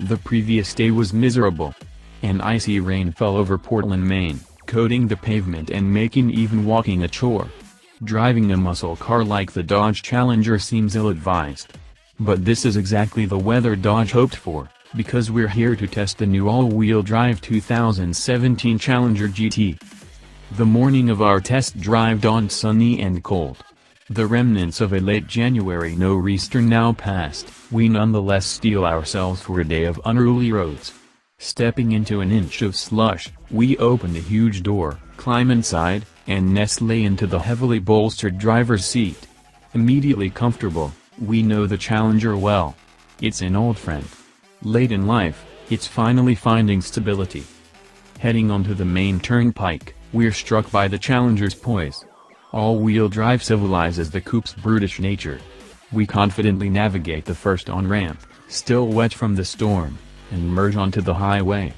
The previous day was miserable. An icy rain fell over Portland, Maine, coating the pavement and making even walking a chore. Driving a muscle car like the Dodge Challenger seems ill-advised. But this is exactly the weather Dodge hoped for, because we're here to test the new all-wheel drive 2017 Challenger GT. The morning of our test drive dawned sunny and cold. The remnants of a late January nor'easter now past, we nonetheless steel ourselves for a day of unruly roads. Stepping into an inch of slush, we open the huge door, climb inside, and nestle into the heavily bolstered driver's seat. Immediately comfortable, we know the Challenger well. It's an old friend. Late in life, it's finally finding stability. Heading onto the Maine Turnpike, we're struck by the Challenger's poise. All-wheel drive civilizes the coupe's brutish nature. We confidently navigate the first on-ramp, still wet from the storm, and merge onto the highway.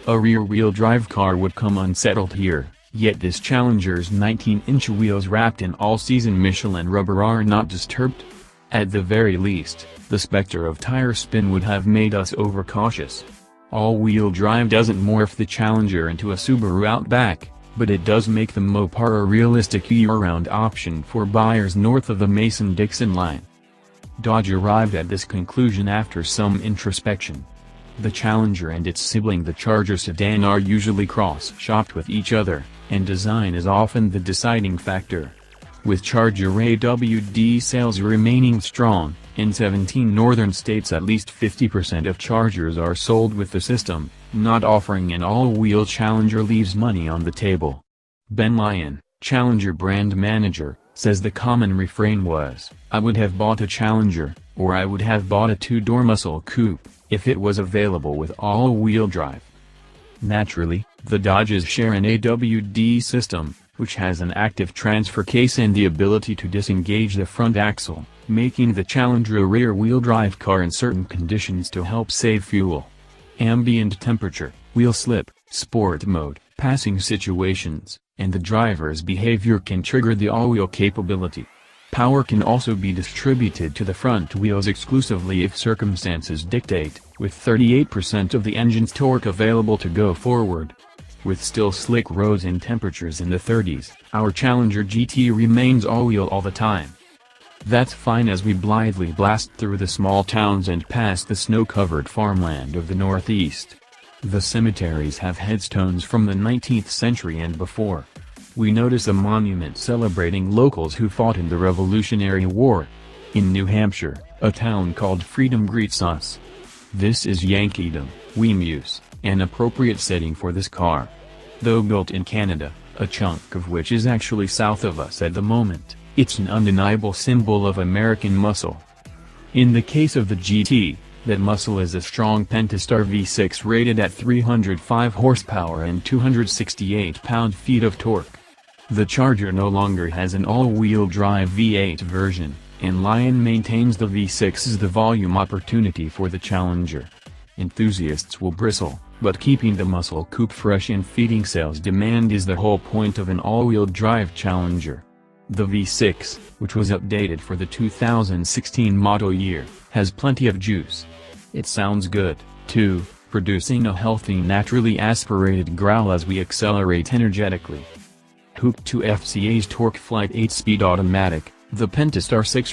A rear-wheel drive car would come unsettled here, yet this Challenger's 19-inch wheels wrapped in all-season Michelin rubber are not disturbed. At the very least, the specter of tire spin would have made us overcautious. All-wheel drive doesn't morph the Challenger into a Subaru Outback, but it does make the Mopar a realistic year-round option for buyers north of the Mason-Dixon line. Dodge arrived at this conclusion after some introspection. The Challenger and its sibling the Charger sedan are usually cross-shopped with each other, and design is often the deciding factor. With Charger AWD sales remaining strong, in 17 northern states at least 50% of Chargers are sold with the system, not offering an all-wheel Challenger leaves money on the table. Ben Lyon, Challenger brand manager, says the common refrain was, "I would have bought a Challenger, or I would have bought a two-door muscle coupe, if it was available with all-wheel drive." Naturally, the Dodges share an AWD system, which has an active transfer case and the ability to disengage the front axle, making the Challenger a rear-wheel drive car in certain conditions to help save fuel. Ambient temperature, wheel slip, sport mode, passing situations, and the driver's behavior can trigger the all-wheel capability. Power can also be distributed to the front wheels exclusively if circumstances dictate, with 38% of the engine's torque available to go forward. With still slick roads and temperatures in the 30s, our Challenger GT remains all-wheel all the time. That's fine as we blithely blast through the small towns and past the snow-covered farmland of the Northeast. The cemeteries have headstones from the 19th century and before. We notice a monument celebrating locals who fought in the Revolutionary War. In New Hampshire, a town called Freedom greets us. This is Yankeedom, we muse, an appropriate setting for this car. Though built in Canada, a chunk of which is actually south of us at the moment, it's an undeniable symbol of American muscle. In the case of the GT, that muscle is a strong Pentastar V6 rated at 305 horsepower and 268 pound-feet of torque. The Charger no longer has an all-wheel drive V8 version, and Lyon maintains the V6 is the volume opportunity for the Challenger. Enthusiasts will bristle, but keeping the muscle coupe fresh and feeding sales demand is the whole point of an all-wheel drive Challenger. The V6, which was updated for the 2016 model year, has plenty of juice. It sounds good, too, producing a healthy naturally aspirated growl as we accelerate energetically. Hooked to FCA's Torque Flight 8-speed automatic, the Pentastar 6